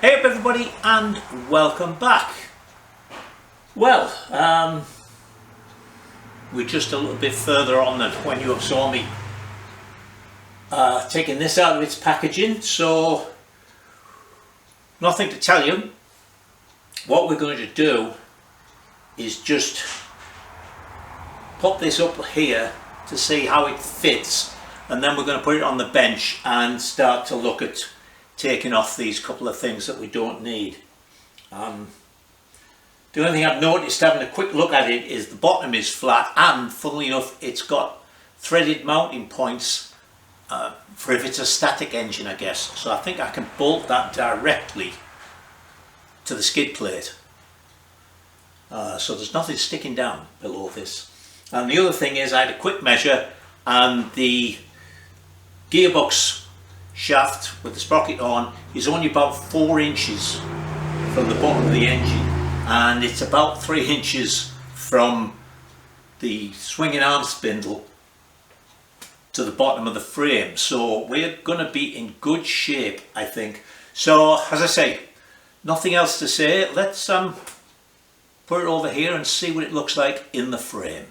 Hey up everybody and welcome back. Well, we're just a little bit further on than when you saw me taking this out of its packaging, so nothing to tell you. What we're going to do is just pop this up here to see how it fits, and then we're going to put it on the bench and start to look at taking off these couple of things that we don't need. The only thing I've noticed having a quick look at it is the bottom is flat, and funnily enough it's got threaded mounting points for if it's a static engine, I guess. So I think I can bolt that directly to the skid plate. So there's nothing sticking down below this. And the other thing is I had a quick measure, and the gearbox shaft with the sprocket on is only about 4 inches from the bottom of the engine, and it's about 3 inches from the swinging arm spindle to the bottom of the frame. So we're going to be in good shape, I think. So as I say, nothing else to say. Let's put it over here and see what it looks like in the frame.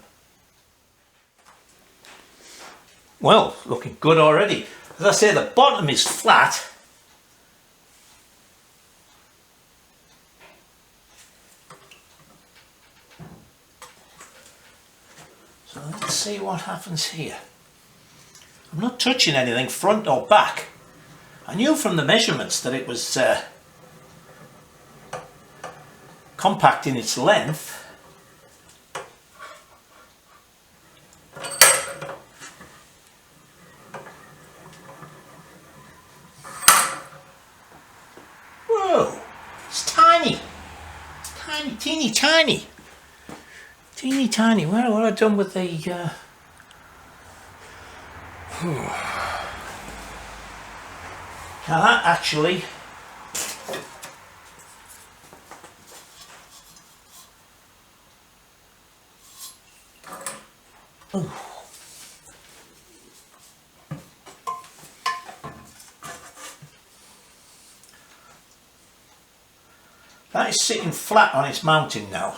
Well, looking good already. As I say, the bottom is flat. So let's see what happens here. I'm not touching anything front or back. I knew from the measurements that it was compact in its length. Teeny tiny. Well, what have I done with the now that actually that is sitting flat on its mounting now.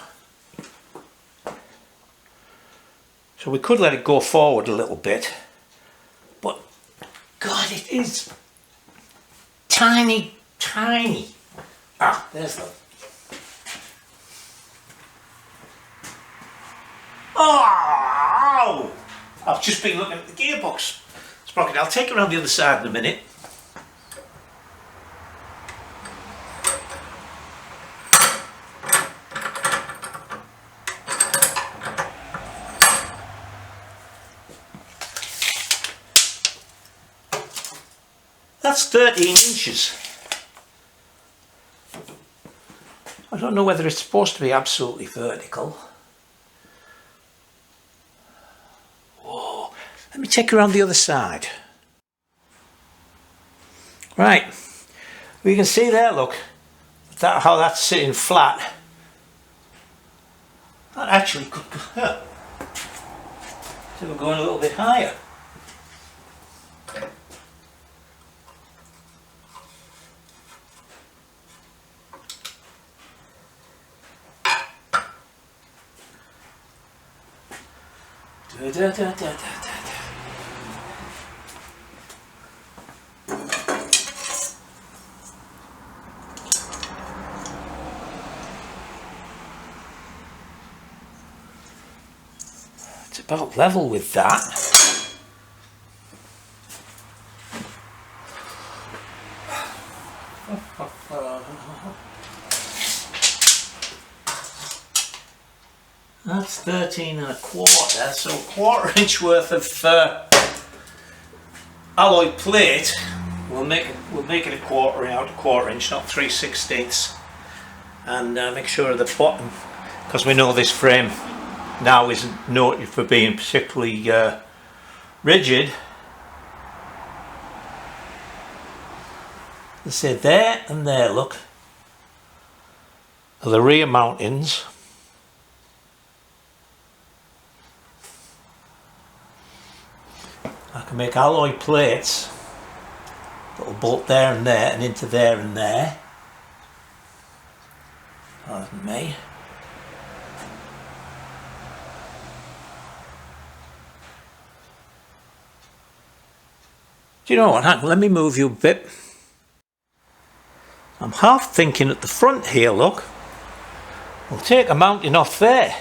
So we could let it go forward a little bit, but God, it is tiny. Ah, there's the... Oh! I've just been looking at the gearbox sprocket. I'll take it around the other side in a minute. That's 13 inches. I don't know whether it's supposed to be absolutely vertical. Whoa. Let me take you around the other side. Right. We can see there, look, how that's sitting flat. That actually could go, so we're going a little bit higher. It's about level with that. That's 13 1/4, so 1/4 inch worth of alloy plate. We'll make it a 1/4 inch, not 3/16, and make sure the bottom, because we know this frame now isn't noted for being particularly rigid. Let's say there and there, look, are the rear mountings. I can make alloy plates that will bolt there and there and into there and there. than me. Do you know what? Hang on, let me move you a bit. I'm half thinking at the front here, look. We'll take a mounting off there.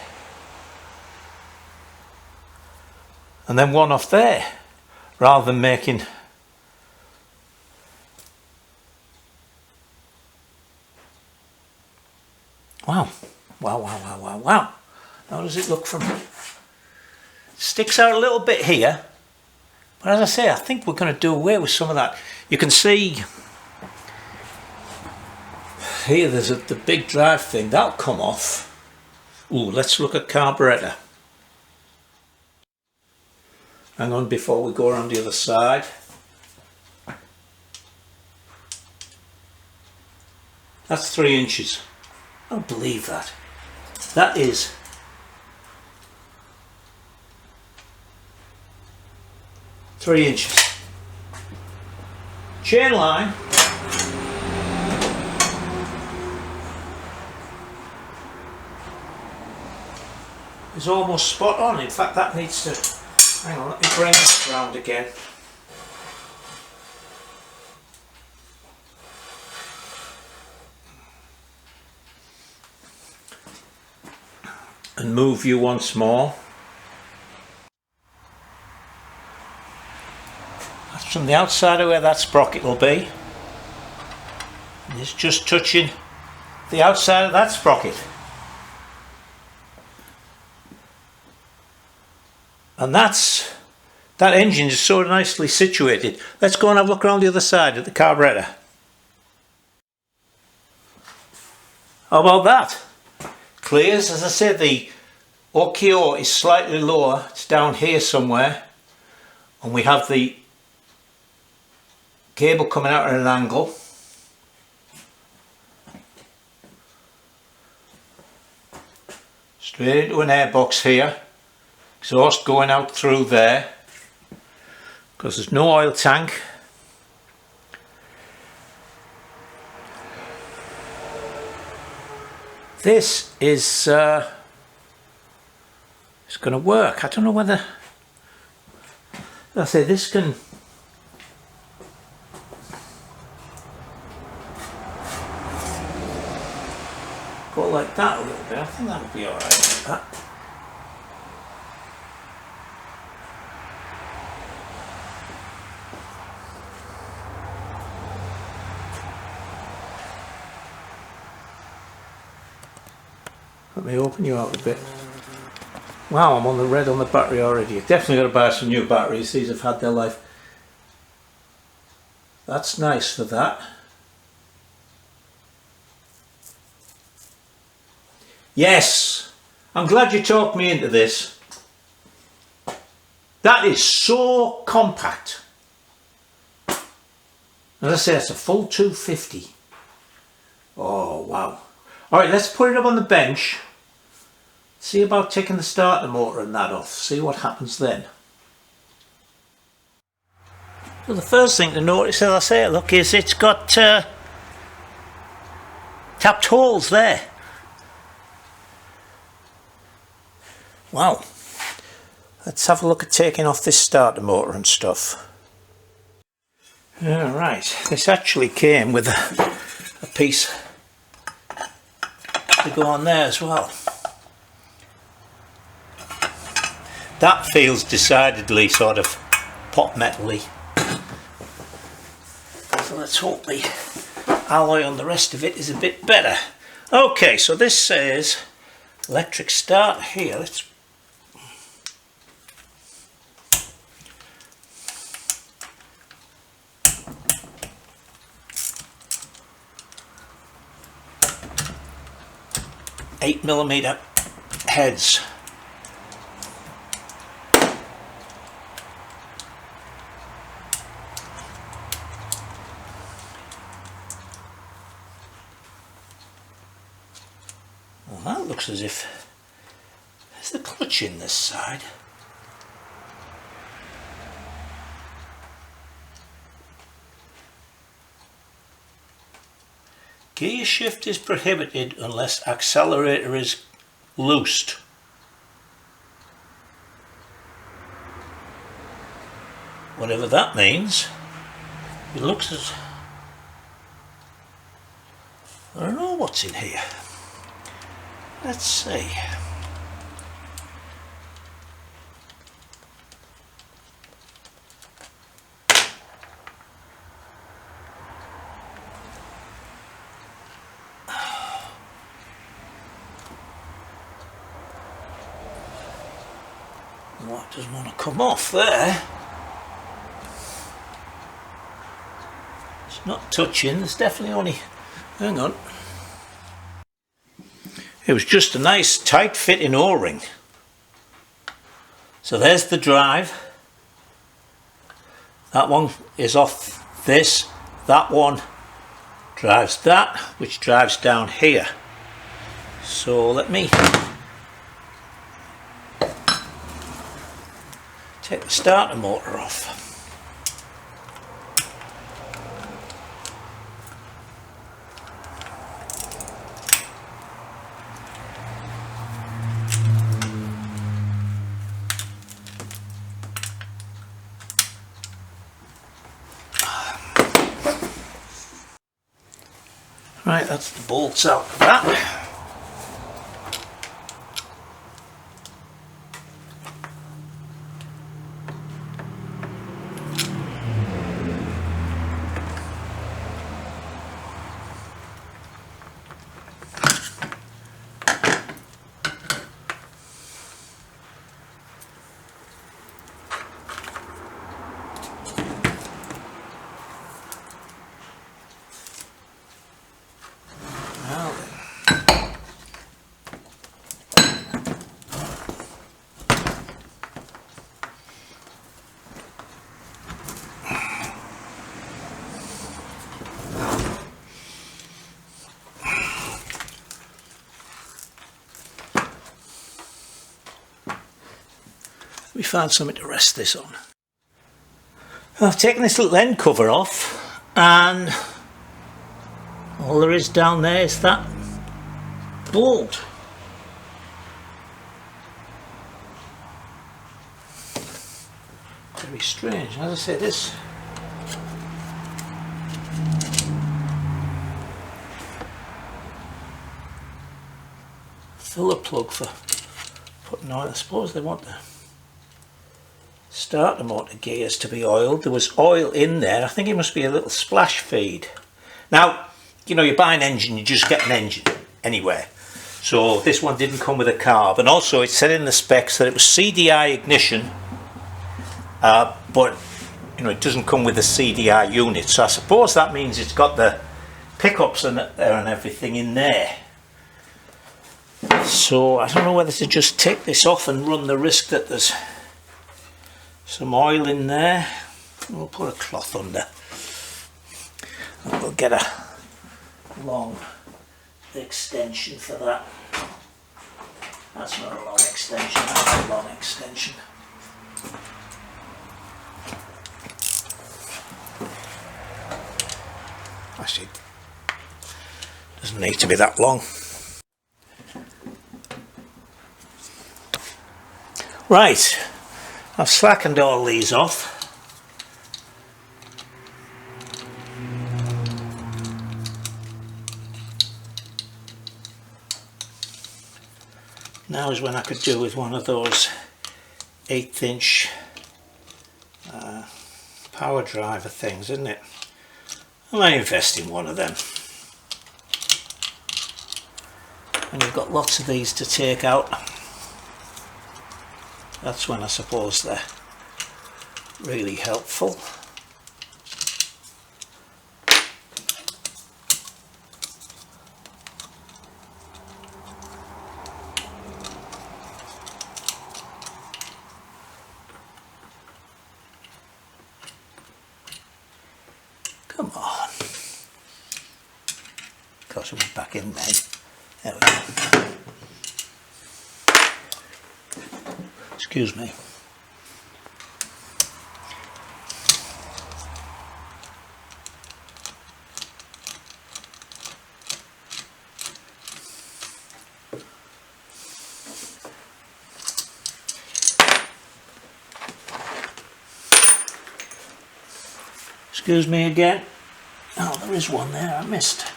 And then one off there. Rather than making... Wow. Wow, wow, wow, wow, wow. How does it look from... Sticks out a little bit here. But as I say, I think we're going to do away with some of that. You can see... Here there's the big drive thing. That'll come off. Ooh, let's look at carburetor. Hang on before we go around the other side. That's 3 inches. I don't believe that. That is 3 inches. Chain line. Is almost spot on. In fact, that needs to... Hang on, let me bring this round again. And move you once more. That's from the outside of where that sprocket will be. And it's just touching the outside of that sprocket. And that engine is so nicely situated. Let's go and have a look around the other side at the carburetor. How about that? Clears. As I said, the OKO is slightly lower. It's down here somewhere. And we have the cable coming out at an angle. Straight into an airbox here. Exhaust going out through there because there's no oil tank. This is it's going to work. I don't know whether, I say this can go like that a little bit. I think that would be alright like that. Let me open you out a bit. Wow, I'm on the red on the battery already. You've definitely got to buy some new batteries. These have had their life. That's nice for that. Yes! I'm glad you talked me into this. That is so compact. As I say, it's a full 250. Oh, wow. Alright, let's put it up on the bench. See about taking the starter motor and that off. See what happens then. So the first thing to notice, as I say, look, is it's got tapped holes there. Wow. Let's have a look at taking off this starter motor and stuff. Alright, this actually came with a piece to go on there as well. That feels decidedly sort of pot metal-y. So let's hope the alloy on the rest of it is a bit better. Okay, so this says electric start here. Let's .8mm heads. Well, that looks as if there's the clutch in this side. Gear shift is prohibited unless accelerator is loosed. Whatever that means. It looks as... I don't know what's in here. Let's see. What doesn't want to come off there? It's not touching, there's definitely only... Hang on. It was just a nice tight fitting O-ring. So there's the drive. That one is off this. That one drives that, which drives down here. So let me take the starter motor off. Right, that's the bolts out of that. We found something to rest this on. I've taken this little end cover off, and all there is down there is that bolt. Very strange. As I say, this filler plug for putting oil. I suppose they want the starter motor gears to be oiled. There was oil in there. I think it must be a little splash feed. Now, you know, you buy an engine, you just get an engine anywhere. So this one didn't come with a carb, and also it said in the specs that it was CDI ignition, but you know, it doesn't come with a CDI unit. So I suppose that means it's got the pickups and everything in there. So I don't know whether to just take this off and run the risk that there's some oil in there. We'll put a cloth under. We'll get a long extension for that. That's not a long extension, that's a long extension. Actually, doesn't need to be that long. Right, I've slackened all these off. Now is when I could do with one of those 1/8 inch power driver things, isn't it? I might invest in one of them. And you've got lots of these to take out. That's when I suppose they're really helpful. Come on. Of course, we're back in then. There we go. Excuse me. Excuse me again. Oh, there is one there I missed.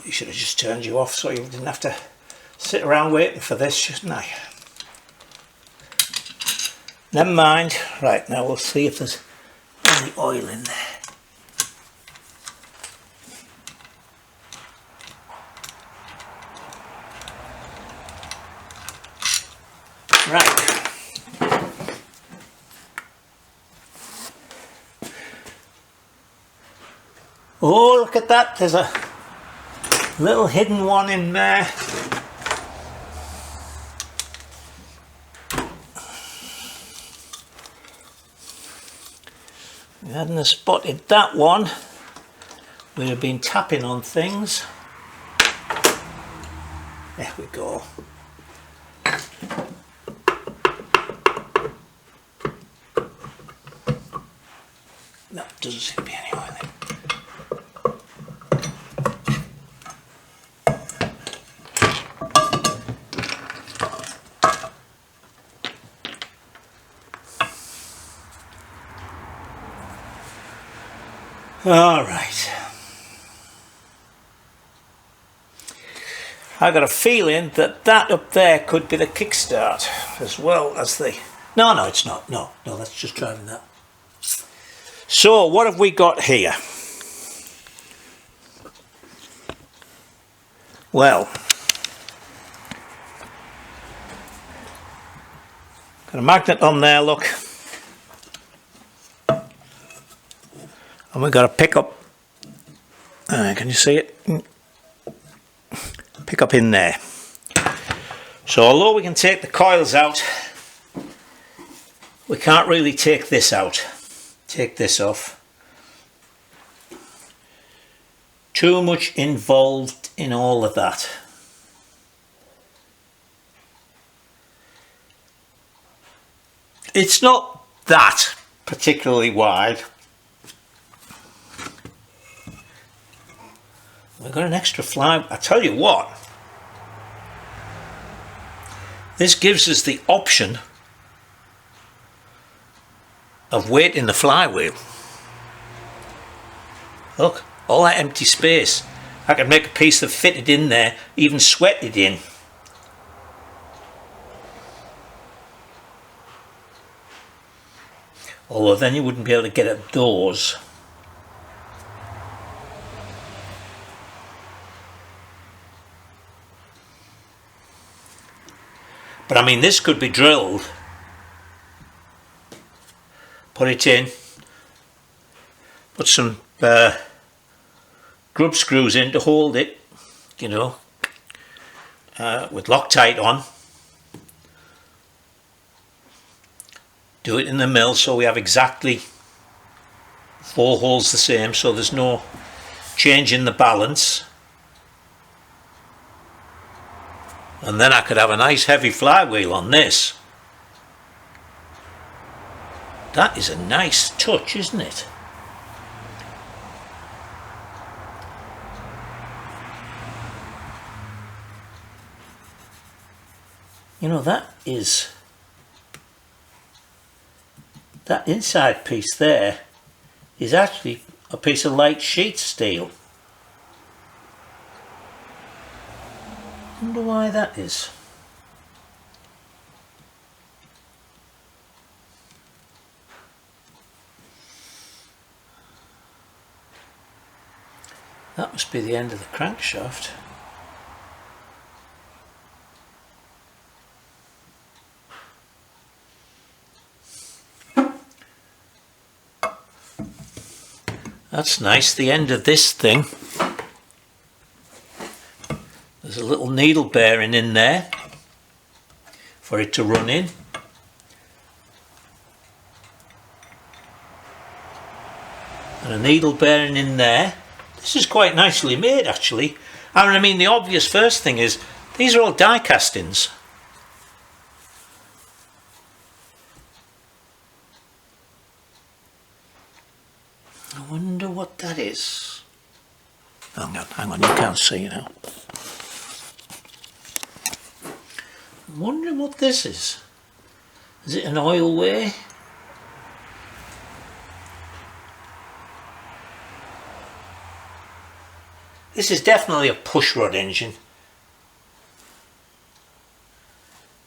You should have just turned you off so you didn't have to sit around waiting for this, shouldn't I? Never mind. Right, now we'll see if there's any oil in there. Right. Oh, look at that. There's a little hidden one in there. If we hadn't have spotted that one, we'd have been tapping on things. There we go. No, doesn't seem to be any oil in it. All right. I got a feeling that that up there could be the kickstart as well as the... No, it's not. No, that's just driving that. So, what have we got here? Well, got a magnet on there, look. And we've got a pickup. Can you see it? Pickup in there. So although we can take the coils out, we can't really take this out. Take this off. Too much involved in all of that. It's not that particularly wide. We've got an extra fly. I tell you what, this gives us the option of weighting the flywheel. Look, all that empty space. I could make a piece that fitted in there, even sweated in. Although then you wouldn't be able to get at those. But I mean, this could be drilled, put it in, put some grub screws in to hold it, you know, with Loctite on. Do it in the mill so we have exactly 4 holes the same, so there's no change in the balance. And then I could have a nice heavy flywheel on this. That is a nice touch, isn't it? You know, that inside piece there is actually a piece of light sheet steel. I wonder why that is. That must be the end of the crankshaft. That's nice, the end of this thing a little needle bearing in there for it to run in. And a needle bearing in there. This is quite nicely made actually. I mean, the obvious first thing is these are all die castings. I wonder what that is. Hang on, you can't see now. I'm wondering what this is. Is it an oil way? This is definitely a pushrod engine,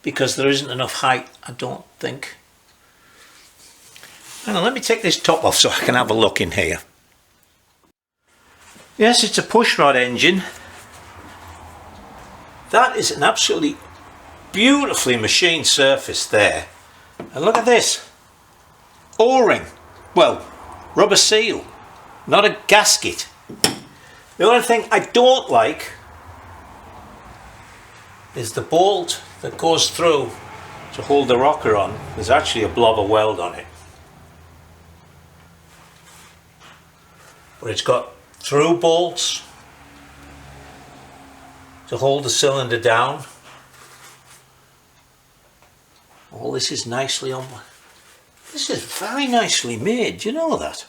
because there isn't enough height, I don't think. Hang on, let me take this top off so I can have a look in here. Yes, it's a pushrod engine. That is an absolutely beautifully machined surface there. And look at this. O-ring. Well, rubber seal, not a gasket. The only thing I don't like is the bolt that goes through to hold the rocker on. There's actually a blob of weld on it. But it's got through bolts to hold the cylinder down. All this is nicely on. This is very nicely made, do you know that?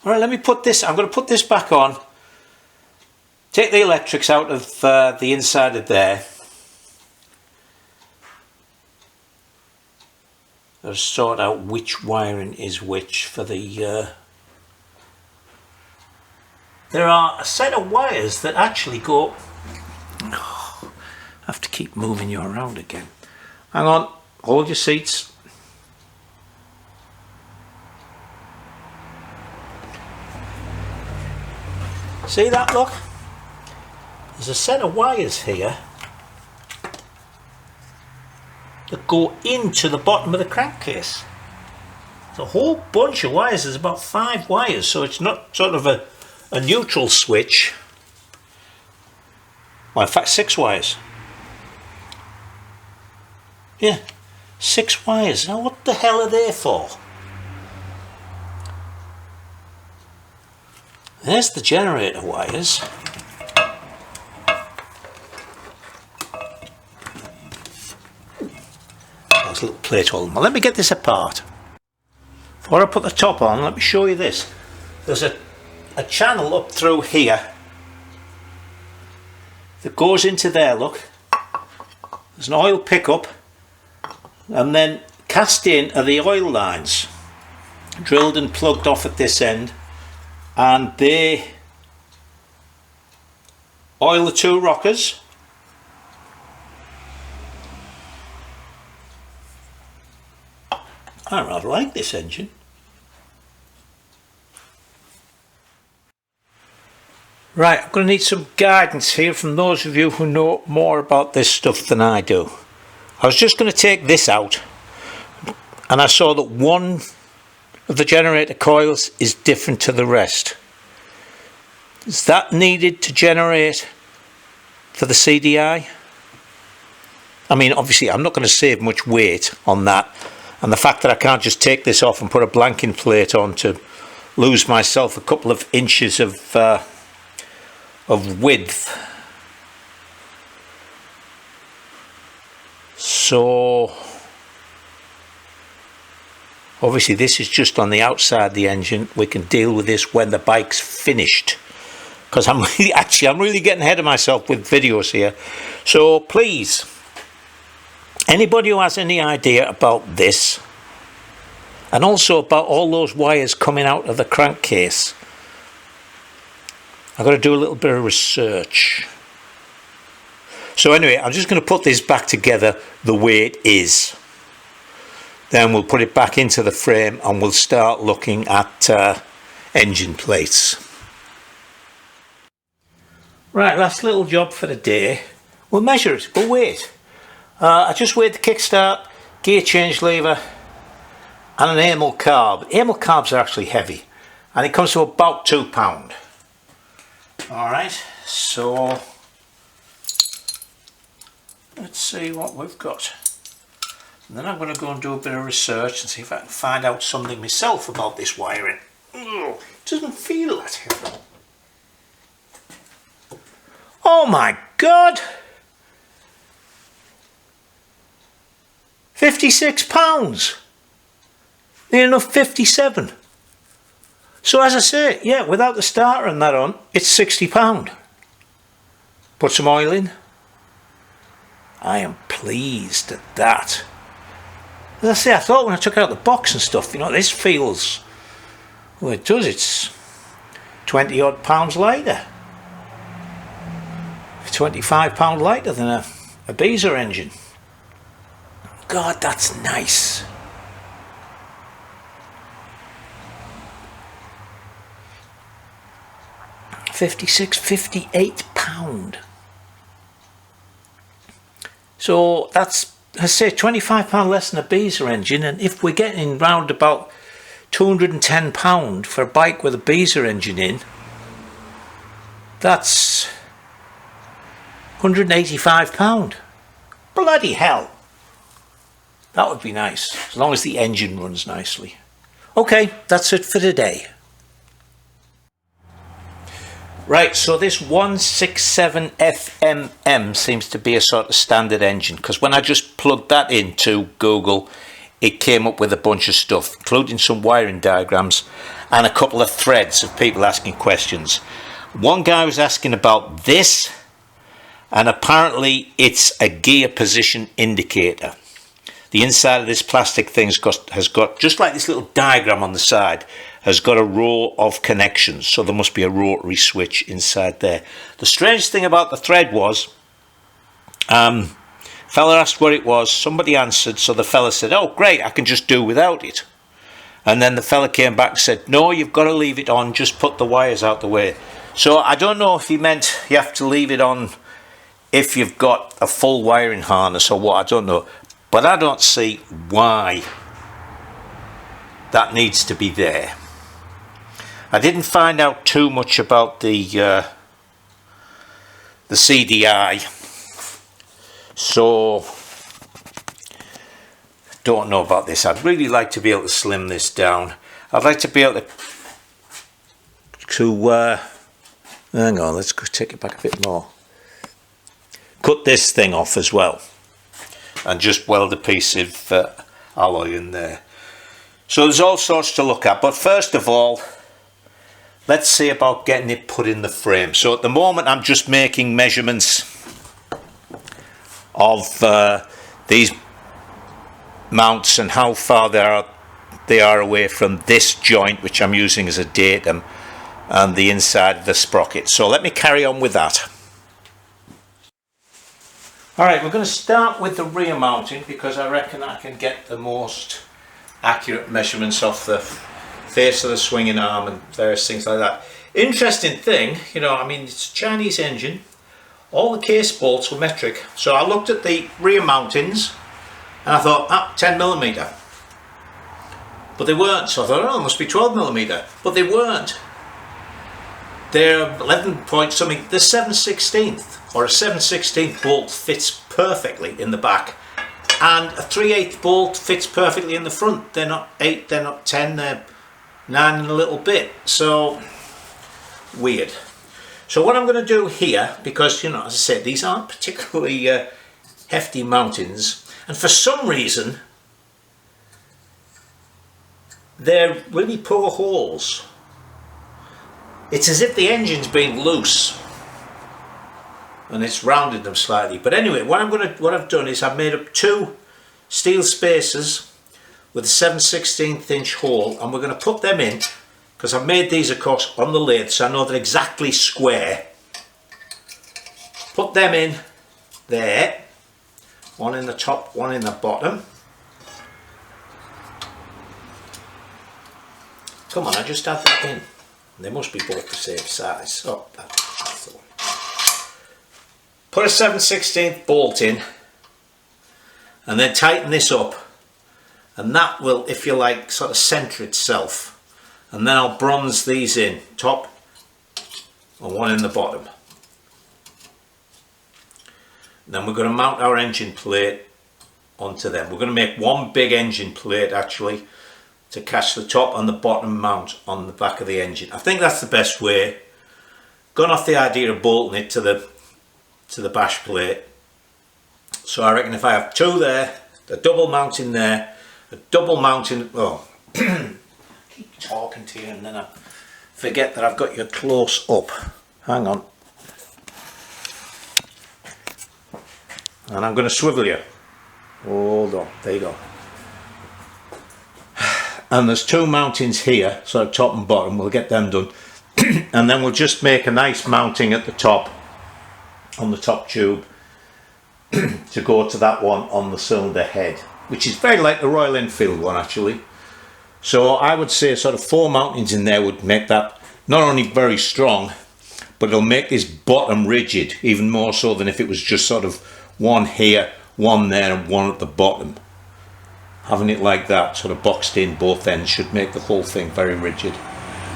Alright, let me put this, I'm going to put this back on. Take the electrics out of the inside of there. Got to sort out which wiring is which for the... There are a set of wires that actually go... Oh, I have to keep moving you around again. Hang on, hold your seats. See that, look? There's a set of wires here that go into the bottom of the crankcase. It's a whole bunch of wires. There's about 5 wires, so it's not sort of a neutral switch. Well, in fact, 6 wires. Yeah, 6 wires. Now, what the hell are they for? There's the generator wires. There's a little plate hole. Now let me get this apart. Before I put the top on, let me show you this. There's a channel up through here that goes into there, look. There's an oil pickup, and then cast in are the oil lines, drilled and plugged off at this end, and they oil the 2 rockers. I rather like this engine. Right, I'm going to need some guidance here from those of you who know more about this stuff than I do. I was just going to take this out, and I saw that one of the generator coils is different to the rest. Is that needed to generate for the CDI? I mean, obviously I'm not going to save much weight on that, and the fact that I can't just take this off and put a blanking plate on to lose myself a couple of inches of width. So obviously this is just on the outside of the engine. We can deal with this when the bike's finished, because I'm really getting ahead of myself with videos here. So please, anybody who has any idea about this, and also about all those wires coming out of the crankcase, I've got to do a little bit of research. So anyway, I'm just going to put this back together the way it is. Then we'll put it back into the frame and we'll start looking at engine plates. Right, last little job for the day. We'll measure it, we'll wait. I just weighed the kickstart, gear change lever and an Amel carb. Amel carbs are actually heavy, and it comes to about £2. Alright, so let's see what we've got. And then I'm going to go and do a bit of research and see if I can find out something myself about this wiring. Ugh, it doesn't feel that heavy. Oh my God! £56. Near enough 57. So as I say, yeah, without the starter and that on, it's £60. Put some oil in. I am pleased at that. As I say, I thought when I took out the box and stuff, you know, this feels, well, it does, it's 20 odd pounds lighter. 25 pound lighter than a Beezer engine. God, that's nice. £58. So that's, I say, £25 less than a Beezer engine, and if we're getting round about £210 for a bike with a Beezer engine in, that's £185. Bloody hell. That would be nice, as long as the engine runs nicely. Okay, that's it for today. Right, so this 167 FMM seems to be a sort of standard engine, because when I just plugged that into Google, it came up with a bunch of stuff, including some wiring diagrams and a couple of threads of people asking questions. One guy was asking about this, and apparently it's a gear position indicator. The inside of this plastic thing has got, just like this little diagram on the side, has got a row of connections, so there must be a rotary switch inside there. The strangest thing about the thread was, fella asked what it was, somebody answered, so the fella said, oh great, I can just do without it. And then the fella came back and said, no, you've got to leave it on, just put the wires out the way. So I don't know if he meant you have to leave it on if you've got a full wiring harness or what, I don't know. But I don't see why that needs to be there. I didn't find out too much about the CDI, so don't know about this. I'd really like to be able to slim this down. I'd like to be able to hang on, let's take it back a bit more. Cut this thing off as well, and just weld a piece of alloy in there. So there's all sorts to look at, but first of all, let's see about getting it put in the frame. So at the moment I'm just making measurements of these mounts and how far they are away from this joint, which I'm using as a datum, and the inside of the sprocket. So let me carry on with that. Alright, we're going to start with the rear mounting, because I reckon I can get the most accurate measurements off the face of the swinging arm and various things like that. Interesting thing, you know, I mean, it's a Chinese engine, all the case bolts were metric, so I looked at the rear mountings and I thought, 10mm, but they weren't. So I thought, oh, it must be 12mm, but they weren't. They're 11 point something. The 7/16 or a 7/16 bolt fits perfectly in the back, and a 3/8 bolt fits perfectly in the front. They're not 8, they're not 10, they're 9 and a little bit. So weird. So what I'm going to do here, because, you know, as I said, these aren't particularly hefty mountings, and for some reason they're really poor holes. It's as if the engine's been loose and it's rounded them slightly. But anyway, what I've done is I've made up 2 steel spacers with a 7/16 inch hole, and we're going to put them in, because I've made these of course on the lathe, so I know they're exactly square. Put them in there, one in the top, one in the bottom. Come on, I just had that in. They must be both the same size. Oh, that's the one. Put a 7/16 bolt in, and then tighten this up, and that will, if you like, sort of centre itself. And then I'll bronze these in, top and one in the bottom. Then we're going to mount our engine plate onto them. We're going to make one big engine plate actually to catch the top and the bottom mount on the back of the engine. I think that's the best way. Gone off the idea of bolting it to the bash plate. So I reckon if I have two there, a double mounting there, a double mounting, oh, I keep talking to you and then I forget that I've got you close up. Hang on. And I'm going to swivel you. Hold on, there you go. And there's two mountings here, so top and bottom, we'll get them done. And then we'll just make a nice mounting at the top, on the top tube, to go to that one on the cylinder head, which is very like the Royal Enfield one actually. So I would say sort of 4 mountings in there would make that not only very strong, but it'll make this bottom rigid, even more so than if it was just sort of one here, one there and one at the bottom. Having it like that, sort of boxed in both ends, should make the whole thing very rigid.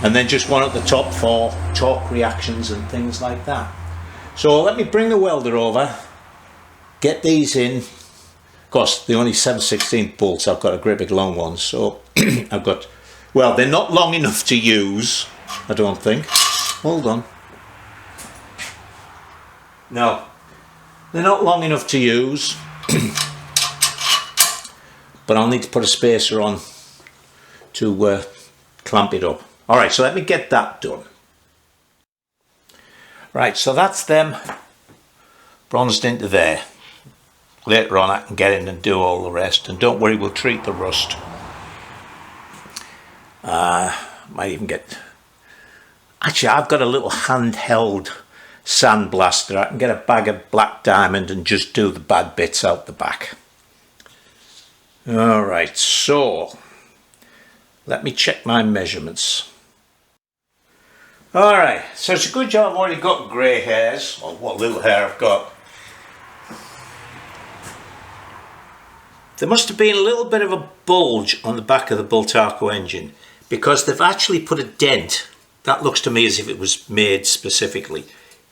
And then just one at the top for torque reactions and things like that. So let me bring the welder over, get these in. Of course, the only 7/16 bolts, I've got a great big long one, so I've got, well, they're not long enough to use, I don't think. Hold on. No, they're not long enough to use. But I'll need to put a spacer on to clamp it up. Alright, so let me get that done. Right, so that's them bronzed into there. Later on I can get in and do all the rest, and don't worry, we'll treat the rust. Might even get... Actually, I've got a little handheld sandblaster. I can get a bag of black diamond and just do the bad bits out the back. Alright, so let me check my measurements. Alright, so it's a good job I've already got grey hairs, or what little hair I've got. There must have been a little bit of a bulge on the back of the Bultaco engine, because they've actually put a dent, that looks to me as if it was made specifically,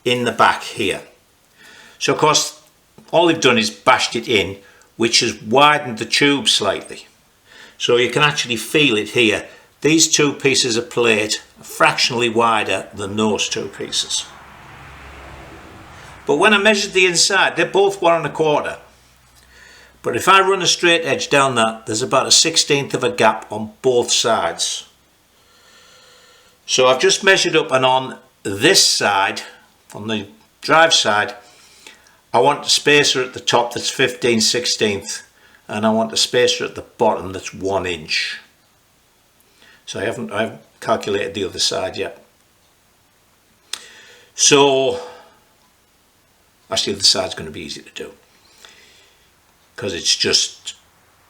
in the back here. So of course all they've done is bashed it in, which has widened the tube slightly. So you can actually feel it here. These two pieces of plate are fractionally wider than those two pieces. But when I measured the inside, they're both 1 1/4. But if I run a straight edge down that, there's about a 1/16 of a gap on both sides. So I've just measured up, and on this side, on the drive side, I want a spacer at the top that's 15/16, and I want a spacer at the bottom that's 1 inch. So I haven't calculated the other side yet. So actually the other side's going to be easy to do, because it's just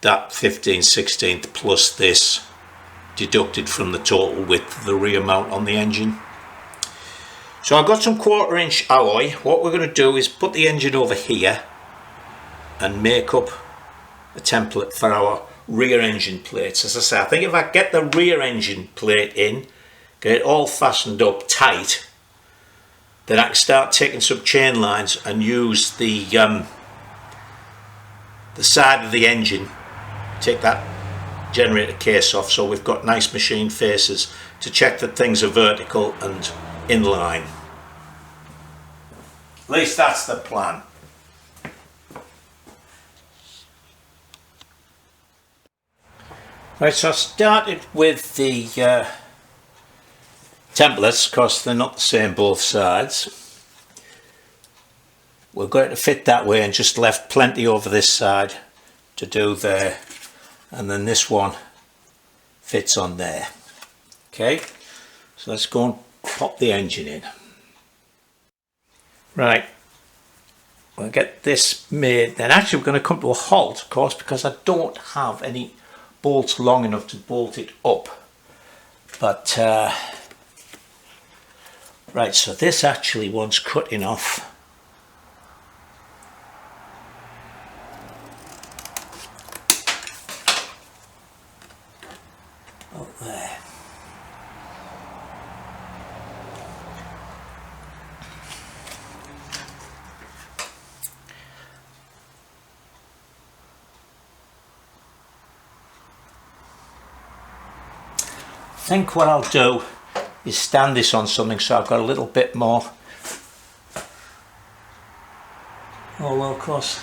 that 15/16 plus this deducted from the total width of the rear mount on the engine. So I've got some 1/4 inch alloy. What we're going to do is put the engine over here and make up a template for our rear engine plates. As I say, I think if I get the rear engine plate in, get it all fastened up tight, then I can start taking some chain lines and use the side of the engine, take that generator case off, so we've got nice machine faces to check that things are vertical and in line. At least that's the plan. Right, so I started with the templates, because they're not the same both sides. We're going to fit that way and just left plenty over this side to do there, and then this one fits on there. Okay, so let's go and pop the engine in. Right, we'll get this made. Then actually we're going to come to a halt, of course, because I don't have any bolts long enough to bolt it up. But right, so this actually wants cutting off. Oh, there. think what I'll do is stand this on something so I've got a little bit more. Oh well, of course.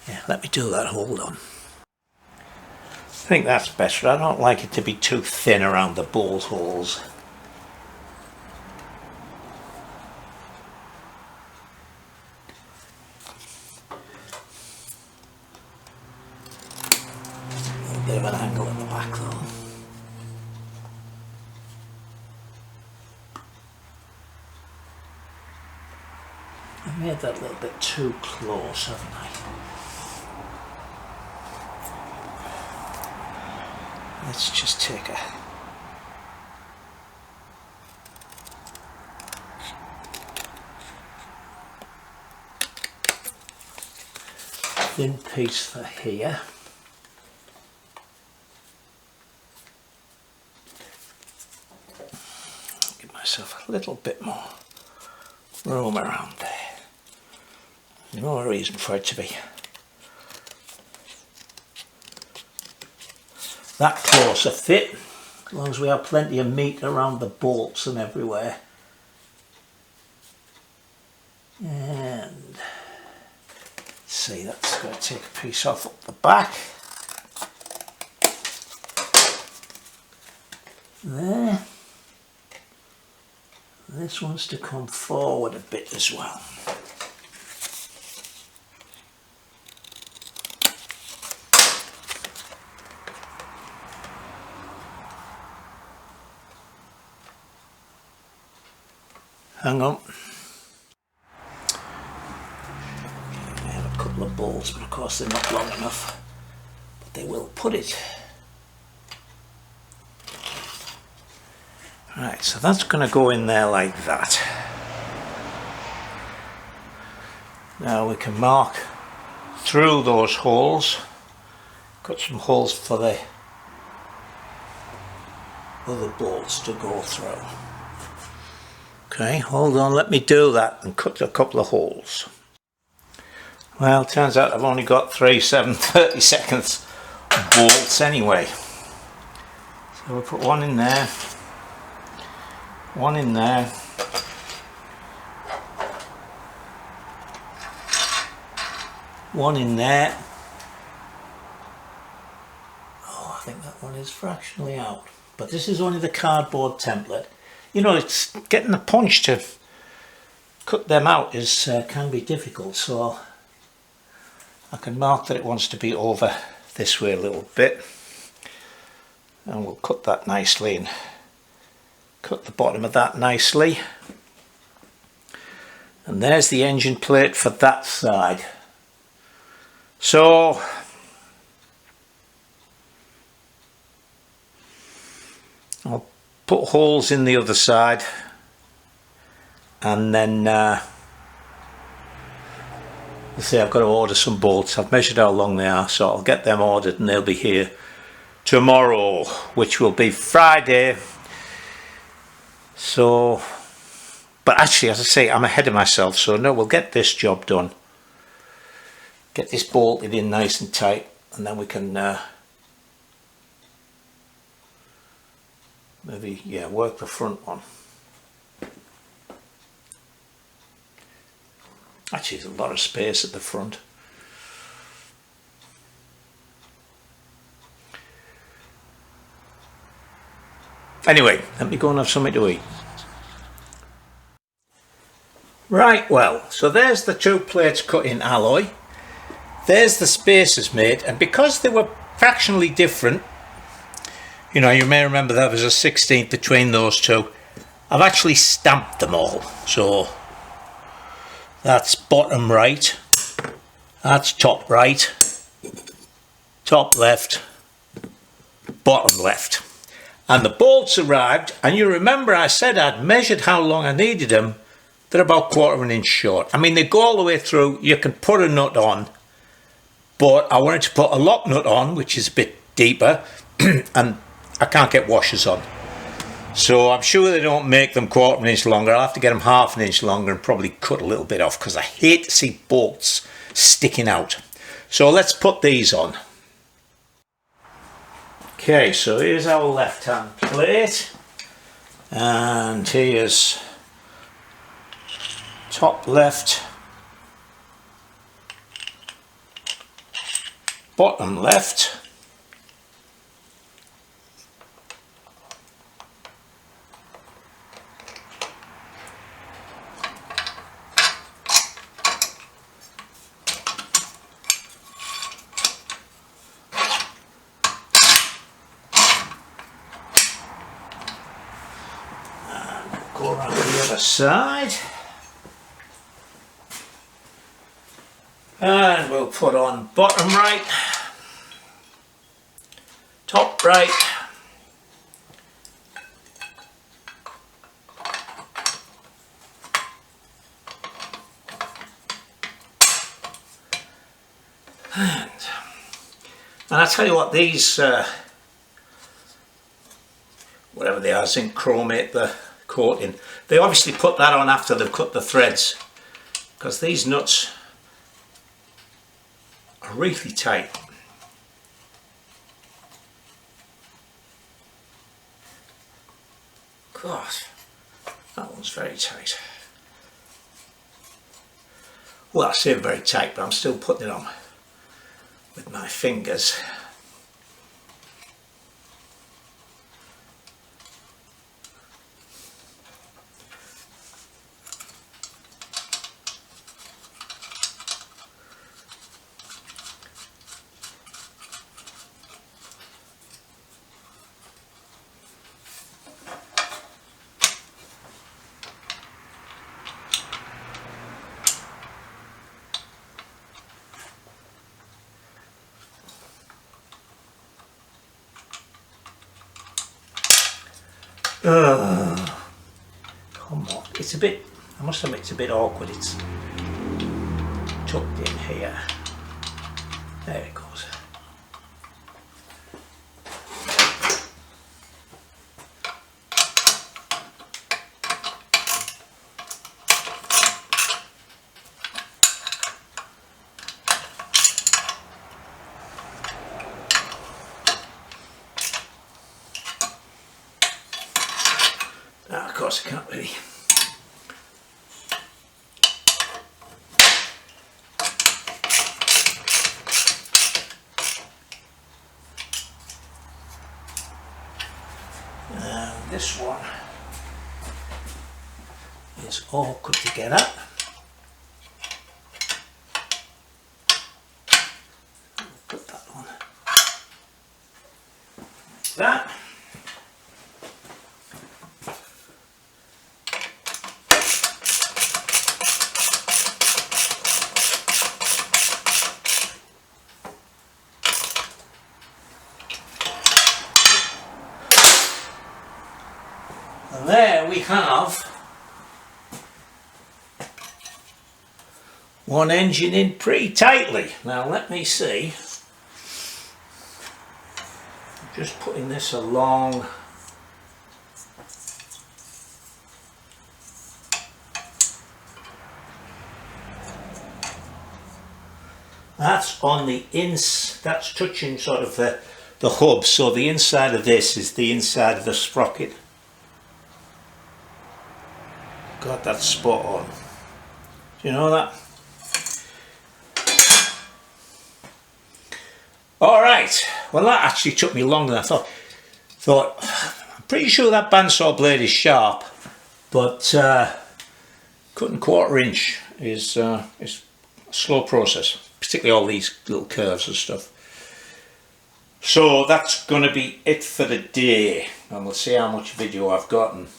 Yeah, let me do that, hold on. I think that's better. I don't like it to be too thin around the bolt holes. A little bit of an angle at the back though. I made that a little bit too close, haven't I? Let's just take a thin piece for here. Give myself a little bit more room around there. No reason for it to be that close a fit, as long as we have plenty of meat around the bolts and everywhere. And see, that's going to take a piece off up the back. There. This one's to come forward a bit as well. Hang on. I have a couple of bolts, but of course they're not long enough. But they will put it. Right, so that's going to go in there like that. Now we can mark through those holes. Got some holes for the other bolts to go through. Okay, hold on, let me do that and cut a couple of holes. Well, turns out I've only got 3 7/32 bolts anyway. So we'll put one in there, one in there, one in there. Oh, I think that one is fractionally out. But this is only the cardboard template. You know, it's getting the punch to cut them out is can be difficult, so I can mark that it wants to be over this way a little bit, and we'll cut that nicely and cut the bottom of that nicely. And there's the engine plate for that side. So I'll put holes in the other side, and then let's see, I've got to order some bolts. I've measured how long they are, so I'll get them ordered and they'll be here tomorrow, which will be Friday. So, but actually, as I say, I'm ahead of myself, so no, we'll get this job done, get this bolted in nice and tight, and then we can maybe, yeah, work the front one. Actually, there's a lot of space at the front. Anyway, let me go and have something to eat. Right, well, so there's the 2 plates cut in alloy. There's the spacers made, and because they were fractionally different, you know, you may remember there was a 16th between those two. I've actually stamped them all. So that's bottom right, that's top right, top left, bottom left. And the bolts arrived, and you remember I said I'd measured how long I needed them. They're about 1/4 inch short. I mean, they go all the way through. You can put a nut on, but I wanted to put a lock nut on, which is a bit deeper, and I can't get washers on. So I'm sure they don't make them 1/4 inch longer. I'll have to get them 1/2 inch longer and probably cut a little bit off, because I hate to see bolts sticking out. So let's put these on. Okay, so here's our left hand plate, and here's top left, bottom left, go around the other side, and we'll put on bottom right, top right, and I tell you what, these whatever they are, zinc chromate, the coating, they obviously put that on after they've cut the threads, because these nuts are really tight. God, that one's very tight. Well, I say very tight, but I'm still putting it on with my fingers. Come on, it's a bit, I must admit it's a bit awkward, it's tucked in here. There it goes. Now, of course, I can't really. This one is awkward to get at. Put that on. Like that. And there we have one engine in pretty tightly. Now let me see. I'm just putting this along. That's on the that's touching sort of the hub, so the inside of this is the inside of the sprocket. God, that's spot on. Do you know that? Alright, well that actually took me longer than I thought. I'm pretty sure that bandsaw blade is sharp, but cutting 1/4 inch is a slow process, particularly all these little curves and stuff. So that's going to be it for the day, and we'll see how much video I've gotten.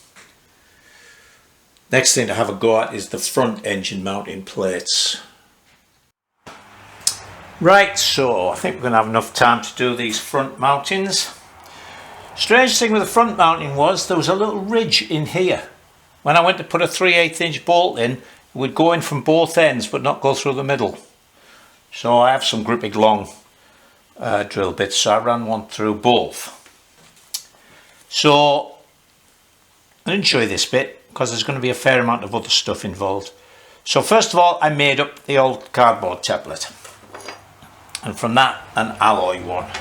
Next thing to have a go at is the front engine mounting plates. Right, so I think we're going to have enough time to do these front mountings. Strange thing with the front mounting was there was a little ridge in here. When I went to put a 3/8 inch bolt in, it would go in from both ends but not go through the middle. So I have some gripping long drill bits, so I ran one through both. So I didn't show you this bit because there's going to be a fair amount of other stuff involved. So first of all, I made up the old cardboard tablet, and from that an alloy one.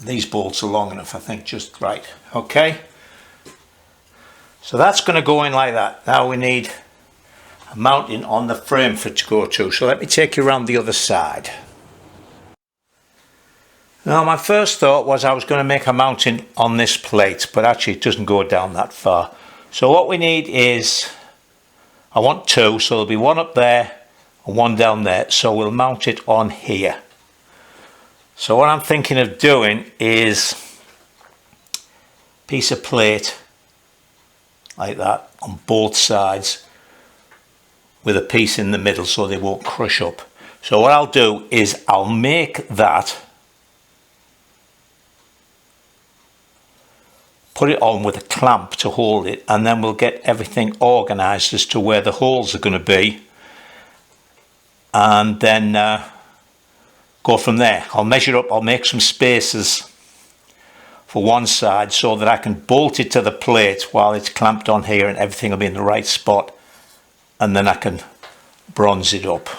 these bolts are long enough, I think, just right. Okay, so that's going to go in like that. Now we need a mounting on the frame for it to go to. So let me take you around the other side. Now my first thought was I was going to make a mounting on this plate, but actually it doesn't go down that far. So what we need is, I want two, so there'll be one up there and one down there. So we'll mount it on here. So what I'm thinking of doing is a piece of plate like that on both sides with a piece in the middle so they won't crush up. So what I'll do is I'll make that, put it on with a clamp to hold it, and then we'll get everything organized as to where the holes are going to be, and then go from there. I'll measure up, I'll make some spaces for one side so that I can bolt it to the plate while it's clamped on here and everything will be in the right spot, and then I can bronze it up.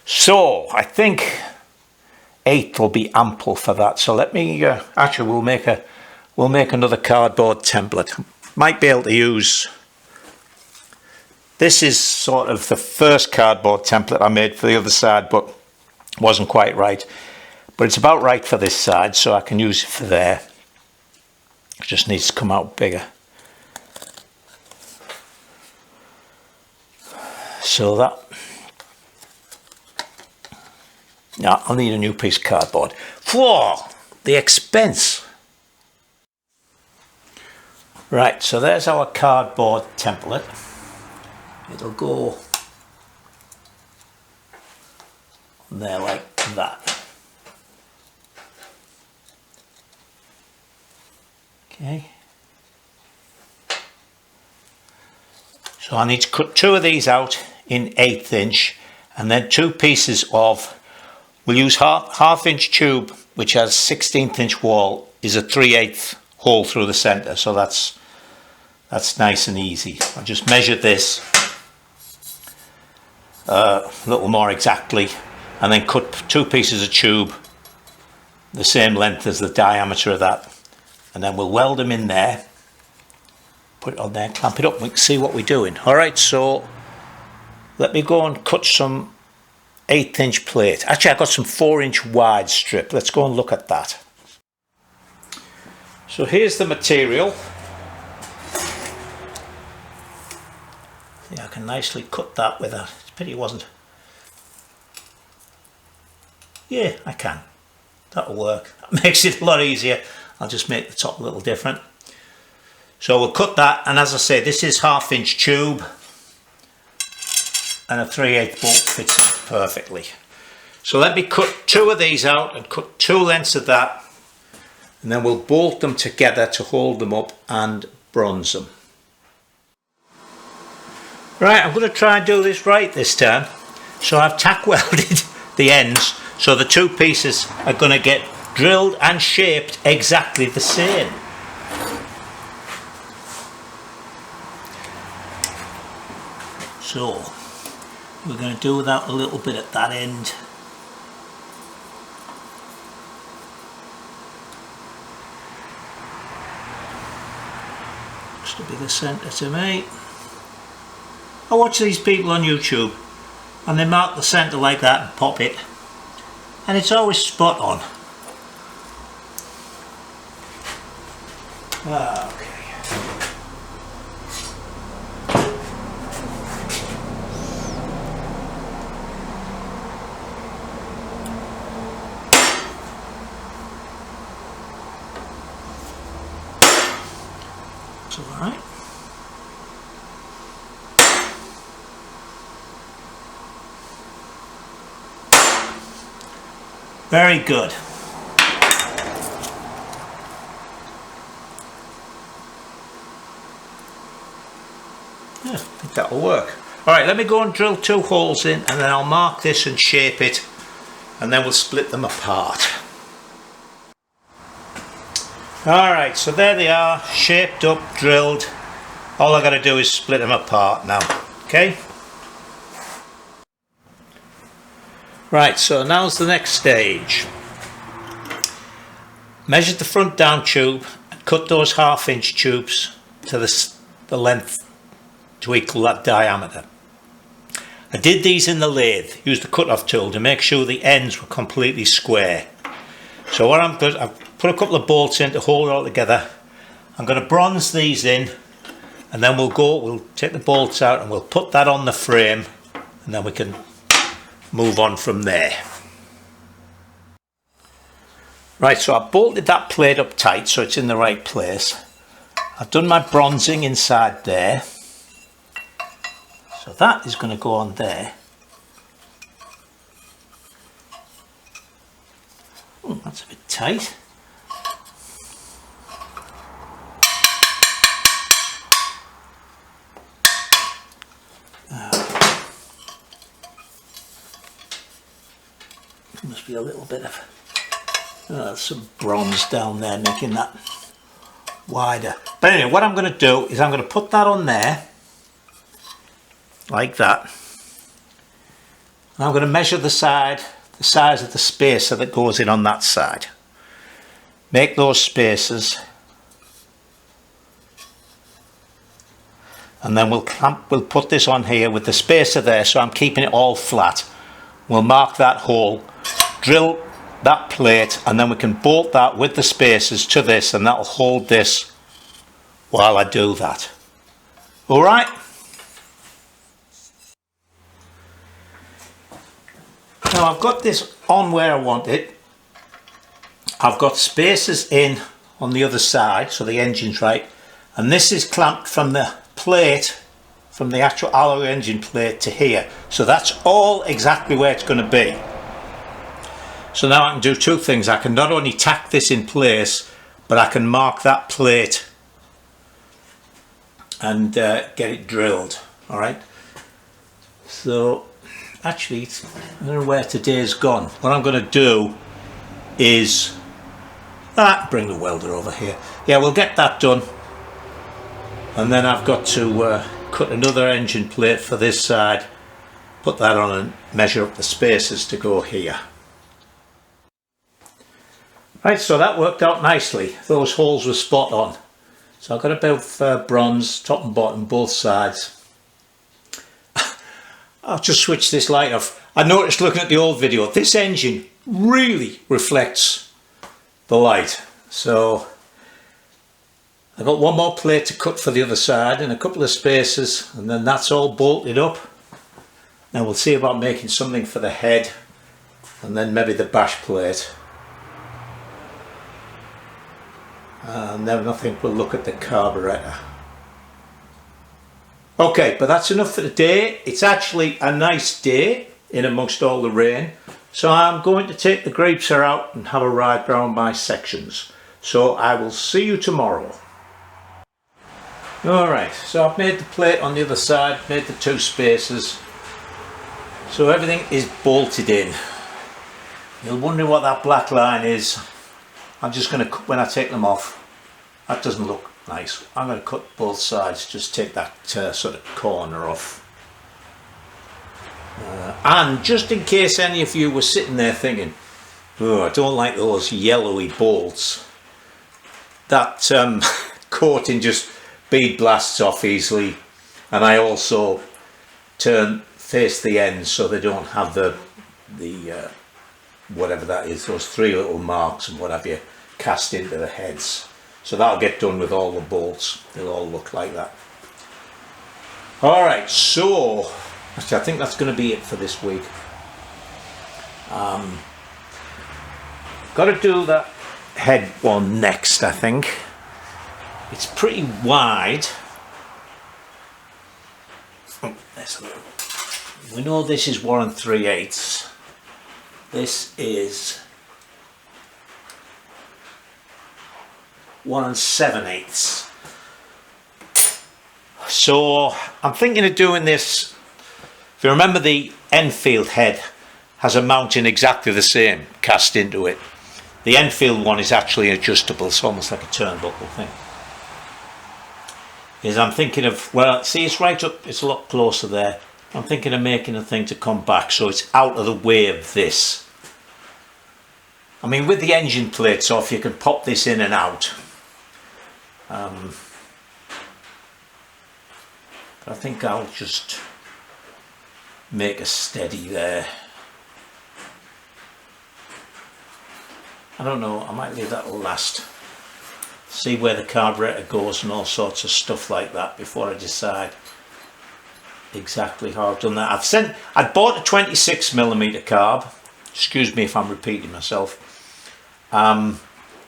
So I think 8 will be ample for that. So let me actually we'll make another cardboard template. Might be able to use, this is sort of the first cardboard template I made for the other side, but wasn't quite right, but it's about right for this side, so I can use it for there. It just needs to come out bigger. So that, yeah, I'll need a new piece of cardboard. Whoa, the expense. Right, so there's our cardboard template. It'll go there like that. Okay. So I need to cut 2 of these out in 1/8 inch, and then 2 pieces of, we'll use half inch tube which has 16th inch wall, is a 3/8 hole through the center, so that's nice and easy. I'll just measure this a little more exactly, and then cut 2 pieces of tube the same length as the diameter of that, and then we'll weld them in there, put it on there, clamp it up, and we can see what we're doing. Alright, so let me go and cut some 1/8 inch plate. Actually, I've got some 4-inch wide strip. Let's go and look at that. So here's the material. Yeah, I can nicely cut that with a, it's a pity it wasn't. Yeah, I can. That'll work. That makes it a lot easier. I'll just make the top a little different. So we'll cut that, and as I say, this is 1/2 inch tube, and a 3/8 bolt fits in perfectly. So let me cut 2 of these out and cut 2 lengths of that, and then we'll bolt them together to hold them up and bronze them. Right, I'm going to try and do this right this time. So I've tack welded the ends, so the 2 pieces are going to get drilled and shaped exactly the same. So we're going to do that a little bit at that end. Looks to be the centre to me. I watch these people on YouTube and they mark the centre like that and pop it, and it's always spot on. Okay. It's all right. Very good. Yeah, I think that'll work. Alright, let me go and drill 2 holes in, and then I'll mark this and shape it, and then we'll split them apart. Alright, so there they are, shaped up, drilled. All I got to do is split them apart now. Okay? Right, so now's the next stage. measured the front down tube and cut those 1/2 inch tubes to the length to equal that diameter. I did these in the lathe, used the cut-off tool to make sure the ends were completely square. So what I've put a couple of bolts in to hold it all together. I'm going to bronze these in, and then we'll take the bolts out and we'll put that on the frame, and then we can move on from there. Right, so I bolted that plate up tight so it's in the right place. I've done my bronzing inside there. So that is going to go on there. Oh, that's a bit tight. Must be a little bit of some bronze down there making that wider. But anyway, what I'm going to do is I'm going to put that on there like that. And I'm going to measure the size of the spacer that goes in on that side. Make those spacers, and then we'll put this on here with the spacer there, so I'm keeping it all flat. We'll mark that hole, drill that plate, and then we can bolt that with the spacers to this, and that'll hold this while I do that. All right. Now I've got this on where I want it. I've got spacers in on the other side, so the engine's right, and this is clamped from the plate, from the actual alloy engine plate to here. So that's all exactly where it's going to be. So now I can do two things. I can not only tack this in place, but I can mark that plate and get it drilled. All right. So actually, I don't know where today's gone. What I'm going to do is bring the welder over here. Yeah, we'll get that done, and then I've got to cut another engine plate for this side, put that on, and measure up the spacers to go here. Right, so that worked out nicely. Those holes were spot on. So I've got a bit of bronze top and bottom, both sides. I'll just switch this light off. I noticed looking at the old video, this engine really reflects the light. So I've got one more plate to cut for the other side and a couple of spacers, and then that's all bolted up. Now we'll see about making something for the head and then maybe the bash plate. And then I think we'll look at the carburetor. Okay, but that's enough for today. It's actually a nice day in amongst all the rain. So I'm going to take the greaser out and have a ride around my sections. So I will see you tomorrow. Alright, so I've made the plate on the other side, made the two spacers. So everything is bolted in. You'll wonder what that black line is. I'm just going to cut when I take them off. That doesn't look nice. I'm going to cut both sides, just take that sort of corner off. And just in case any of you were sitting there thinking, oh, I don't like those yellowy bolts. That coating just bead blasts off easily, and I also face the ends so they don't have the whatever that is, those three little marks and what have you cast into the heads. So that'll get done with all the bolts. They'll all look like that. Alright, so actually I think that's going to be it for this week. Got to do that head one next, I think. It's pretty wide. Oh, there's a little. We know this is 1 3/8. This is 1 7/8. So I'm thinking of doing this. If you remember, the Enfield head has a mounting exactly the same cast into it. The Enfield one is actually adjustable. It's almost like a turnbuckle thing. I'm thinking of, well, see, it's right up, it's a lot closer there. I'm thinking of making a thing to come back so it's out of the way of this. I mean, with the engine plates off, you can pop this in and out. But I think I'll just make a steady there. I don't know, I might leave that last. See where the carburetor goes and all sorts of stuff like that before I decide exactly how I've done that. I'd bought a 26mm carb. Excuse me if I'm repeating myself.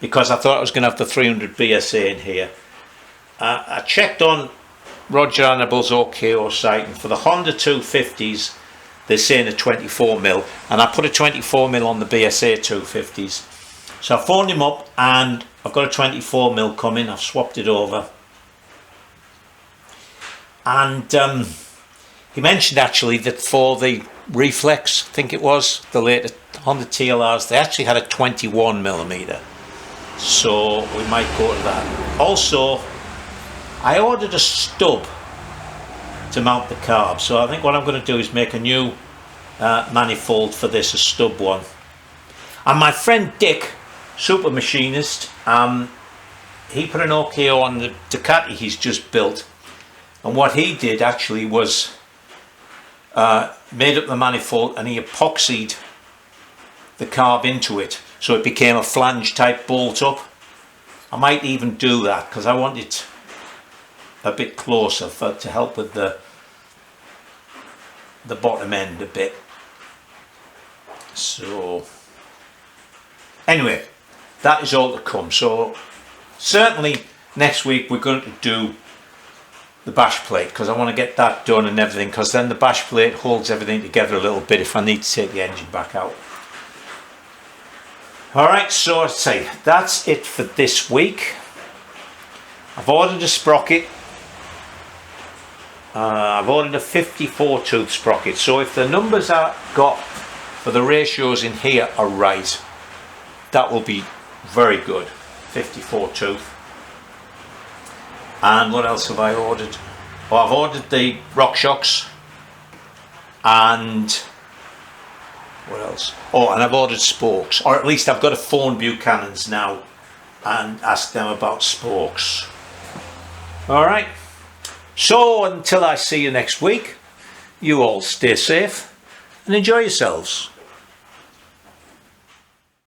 Because I thought I was going to have the 300 BSA in here. I checked on Roger Annabelle's OKO site, and for the Honda 250s they're saying a 24mm, and I put a 24mm on the BSA 250s. So I phoned him up and I've got a 24mm coming. I've swapped it over, and he mentioned actually that for the Reflex, I think it was, the latest Honda TLRs, they actually had a 21mm, so we might go to that. Also, I ordered a stub to mount the carb, so I think what I'm going to do is make a new manifold for this, a stub one. And my friend Dick, super machinist, he put an OKO on the Ducati he's just built, and what he did actually was made up the manifold and he epoxied the carb into it, so it became a flange type bolt up. I might even do that because I want it a bit closer to help with the bottom end a bit. So anyway, that is all to come. So certainly next week we're going to do the bash plate, because I want to get that done and everything, because then the bash plate holds everything together a little bit if I need to take the engine back out. Alright, so I'd say that's it for this week. I've ordered a sprocket. I've ordered a 54 tooth sprocket, so if the numbers I've got for the ratios in here are right, that will be very good. 54 tooth. And what else have I ordered? Oh, I've ordered the RockShox, and what else? Oh, and I've ordered spokes, or at least I've got to phone Buchanan's now and ask them about spokes. Alright, so until I see you next week, you all stay safe and enjoy yourselves.